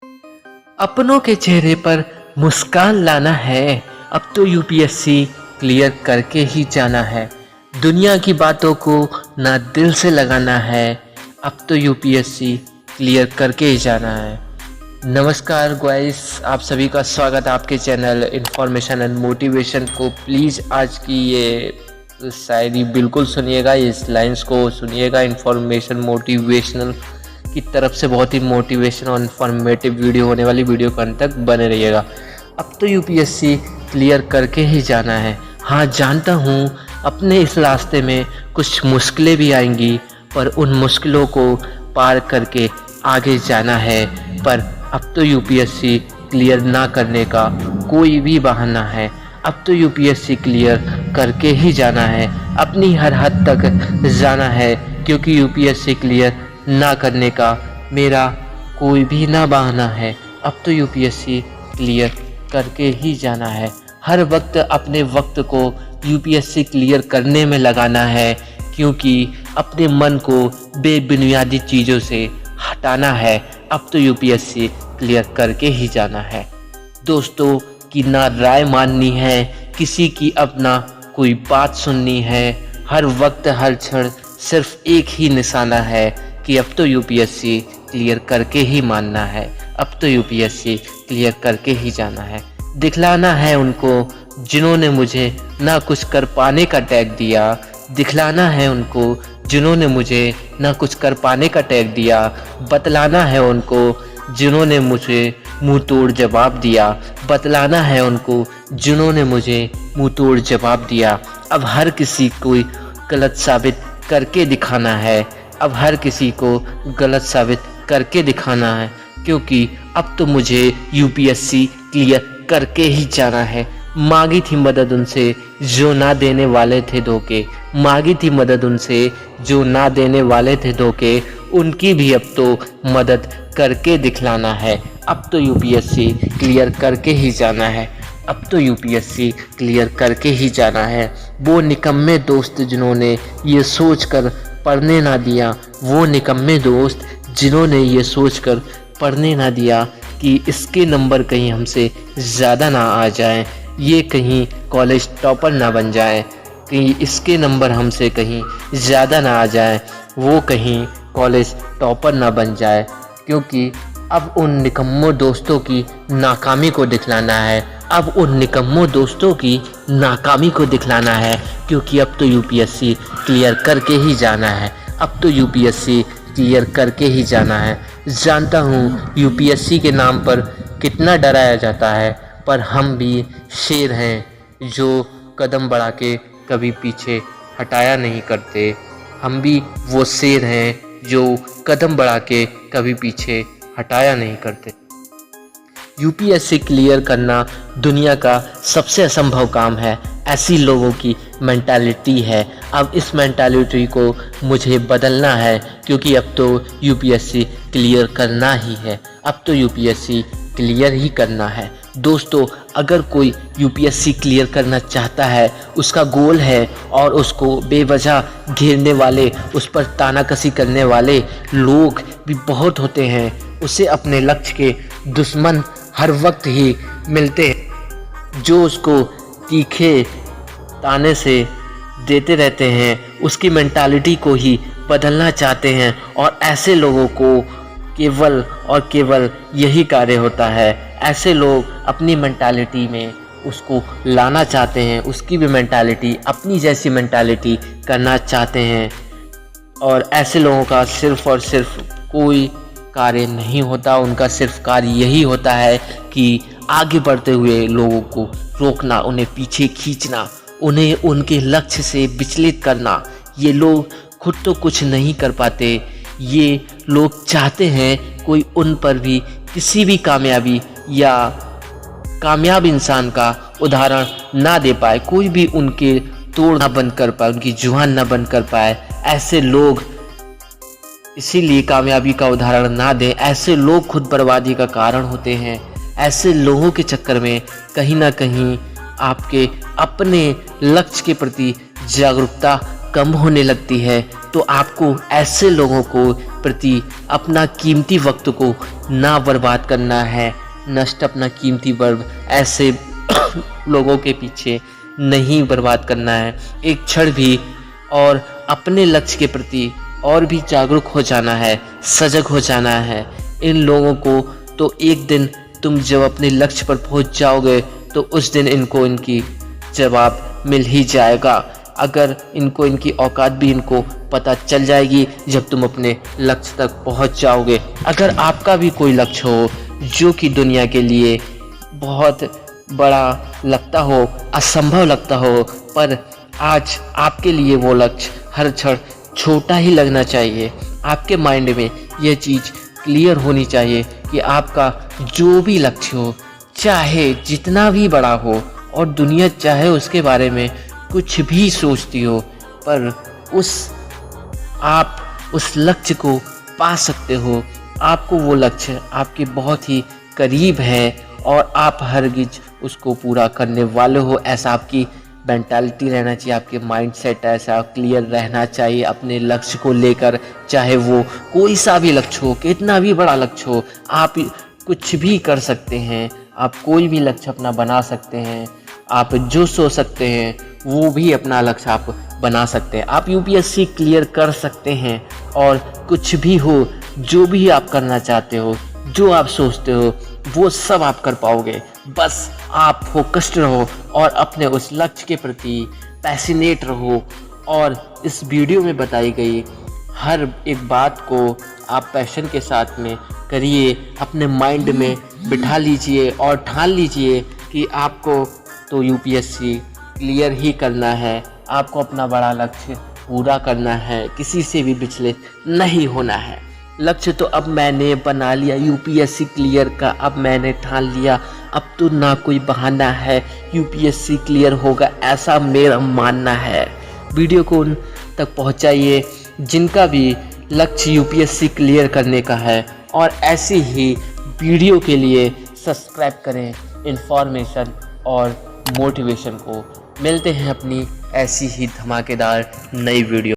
अपनों के चेहरे पर मुस्कान लाना है। अब तो यूपीएससी क्लियर करके ही जाना है। दुनिया की बातों को ना दिल से लगाना है। अब तो यूपीएससी क्लियर करके ही जाना है। नमस्कार गाइस, आप सभी का स्वागत है आपके चैनल इन्फॉर्मेशन एंड मोटिवेशन को। प्लीज़ आज की ये शायरी बिल्कुल सुनिएगा, इस लाइंस को सुनिएगा। इन्फॉर्मेशन मोटिवेशनल की तरफ से बहुत ही मोटिवेशन और इन्फॉर्मेटिव वीडियो होने वाली, वीडियो के अंत तक बने रहिएगा। अब तो यूपीएससी क्लियर करके ही जाना है। हाँ, जानता हूँ अपने इस रास्ते में कुछ मुश्किलें भी आएंगी, पर उन मुश्किलों को पार करके आगे जाना है। पर अब तो यूपीएससी क्लियर ना करने का कोई भी बहाना है। अब तो यूपीएससी क्लियर करके ही जाना है, अपनी हर हद तक जाना है, क्योंकि यूपीएससी क्लियर ना करने का मेरा कोई भी ना बहाना है। अब तो यूपीएससी क्लियर करके ही जाना है। हर वक्त अपने वक्त को यूपीएससी क्लियर करने में लगाना है, क्योंकि अपने मन को बेबुनियादी चीज़ों से हटाना है। अब तो यूपीएससी क्लियर करके ही जाना है। दोस्तों की ना राय माननी है, किसी की अपना कोई बात सुननी है। हर वक्त हर क्षण सिर्फ एक ही निशाना है कि अब तो यूपीएससी क्लियर करके ही मानना है। अब तो यूपीएससी क्लियर करके ही जाना है। दिखलाना है उनको जिन्होंने मुझे ना कुछ कर पाने का टैग दिया। दिखलाना है उनको जिन्होंने मुझे ना कुछ कर पाने का टैग दिया। बतलाना है उनको जिन्होंने मुझे मुंह तोड़ जवाब दिया। बतलाना है उनको जिन्होंने मुझे मुंह तोड़ जवाब दिया। अब हर किसी को गलत साबित करके दिखाना है। अब हर किसी को गलत साबित करके दिखाना है, क्योंकि अब तो मुझे यूपीएससी क्लियर करके ही जाना है। मांगी थी मदद उनसे जो ना देने वाले थे धोखे। मांगी थी मदद उनसे जो ना देने वाले थे धोखे। उनकी भी अब तो मदद करके दिखलाना है। अब तो यूपीएससी क्लियर करके ही जाना है। अब तो यूपीएससी क्लियर करके ही जाना है। वो निकम्मे दोस्त जिन्होंने ये सोचकर पढ़ने ना दिया। वो निकम्मे दोस्त जिन्होंने ये सोचकर पढ़ने ना दिया कि इसके नंबर कहीं हमसे ज़्यादा ना आ जाएं, ये कहीं कॉलेज टॉपर ना बन जाए, कहीं इसके नंबर हमसे कहीं ज़्यादा ना आ जाए, वो कहीं कॉलेज टॉपर ना बन जाए। क्योंकि अब उन निकम्मों दोस्तों की नाकामी को दिखलाना है। अब उन निकम्मों दोस्तों की नाकामी को दिखलाना है, क्योंकि अब तो यूपीएससी क्लियर करके ही जाना है। अब तो यूपीएससी क्लियर करके ही जाना है। जानता हूँ यूपीएससी के नाम पर कितना डराया जाता है, पर हम भी शेर हैं जो कदम बढ़ा के कभी पीछे हटाया नहीं करते। हम भी वो शेर हैं जो कदम बढ़ा के कभी पीछे हटाया नहीं करते। यूपीएससी क्लियर करना दुनिया का सबसे असंभव काम है। ऐसी लोगों की मेंटालिटी है। अब इस मेंटालिटी को मुझे बदलना है, क्योंकि अब तो यूपीएससी क्लियर करना ही है। अब तो यूपीएससी क्लियर ही करना है। दोस्तों, अगर कोई यूपीएससी क्लियर करना चाहता है, उसका गोल है, और उसको बेवजह घेरने वाले, उस पर तानाकसी करने वाले लोग भी बहुत होते हैं। उसे अपने लक्ष्य के दुश्मन हर वक्त ही मिलते हैं, जो उसको तीखे ताने से देते रहते हैं। उसकी मेंटालिटी को ही बदलना चाहते हैं, और ऐसे लोगों को केवल और केवल यही कार्य होता है। ऐसे लोग अपनी मेंटालिटी में उसको लाना चाहते हैं, उसकी भी मेंटालिटी अपनी जैसी मेंटालिटी करना चाहते हैं। और ऐसे लोगों का सिर्फ और सिर्फ कोई कार्य नहीं होता, उनका सिर्फ कार्य यही होता है कि आगे बढ़ते हुए लोगों को रोकना, उन्हें पीछे खींचना, उन्हें उनके लक्ष्य से विचलित करना। ये लोग खुद तो कुछ नहीं कर पाते, ये लोग चाहते हैं कोई उन पर भी किसी भी कामयाबी या कामयाब इंसान का उदाहरण ना दे पाए, कोई भी उनके तोड़ ना बंद कर पाए, उनकी जुबान ना बंद कर पाए। ऐसे लोग इसीलिए कामयाबी का उदाहरण ना दें। ऐसे लोग खुद बर्बादी का कारण होते हैं। ऐसे लोगों के चक्कर में कहीं ना कहीं आपके अपने लक्ष्य के प्रति जागरूकता कम होने लगती है तो आपको ऐसे लोगों को प्रति अपना कीमती वक्त को ना बर्बाद करना है, नष्ट अपना कीमती वक्त ऐसे लोगों के पीछे नहीं बर्बाद करना है एक क्षण भी, और अपने लक्ष्य के प्रति और भी जागरूक हो जाना है, सजग हो जाना है। इन लोगों को तो एक दिन तुम जब अपने लक्ष्य पर पहुंच जाओगे तो उस दिन इनको इनकी जवाब मिल ही जाएगा। अगर इनको इनकी औकात भी इनको पता चल जाएगी जब तुम अपने लक्ष्य तक पहुंच जाओगे। अगर आपका भी कोई लक्ष्य हो जो कि दुनिया के लिए बहुत बड़ा लगता हो, असंभव लगता हो, पर आज आपके लिए वो लक्ष्य हर क्षण छोटा ही लगना चाहिए। आपके माइंड में यह चीज़ क्लियर होनी चाहिए कि आपका जो भी लक्ष्य हो, चाहे जितना भी बड़ा हो और दुनिया चाहे उसके बारे में कुछ भी सोचती हो, पर आप उस लक्ष्य को पा सकते हो। आपको वो लक्ष्य आपके बहुत ही करीब है और आप हरगिज उसको पूरा करने वाले हो, ऐसा आपकी मेंटालिटी रहना चाहिए, आपके माइंडसेट ऐसा क्लियर रहना चाहिए अपने लक्ष्य को लेकर। चाहे वो कोई सा भी लक्ष्य हो, कितना भी बड़ा लक्ष्य हो, आप कुछ भी कर सकते हैं। आप कोई भी लक्ष्य अपना बना सकते हैं। आप जो सोच सकते हैं वो भी अपना लक्ष्य आप बना सकते हैं। आप यूपीएससी क्लियर कर सकते हैं और कुछ भी हो, जो भी आप करना चाहते हो, जो आप सोचते हो, वो सब आप कर पाओगे। बस आप फोकस्ड रहो और अपने उस लक्ष्य के प्रति पैशनेट रहो और इस वीडियो में बताई गई हर एक बात को आप पैशन के साथ में करिए, अपने माइंड में बिठा लीजिए और ठान लीजिए कि आपको तो यूपीएससी क्लियर ही करना है। आपको अपना बड़ा लक्ष्य पूरा करना है, किसी से भी विचलित नहीं होना है। लक्ष्य तो अब मैंने बना लिया यूपीएससी क्लियर का, अब मैंने ठान लिया, अब तो ना कोई बहाना है, यूपीएससी क्लियर होगा, ऐसा मेरा मानना है। वीडियो को उन तक पहुंचाइए जिनका भी लक्ष्य यूपीएससी क्लियर करने का है, और ऐसी ही वीडियो के लिए सब्सक्राइब करें इंफॉर्मेशन और मोटिवेशन को। मिलते हैं अपनी ऐसी ही धमाकेदार नई वीडियो।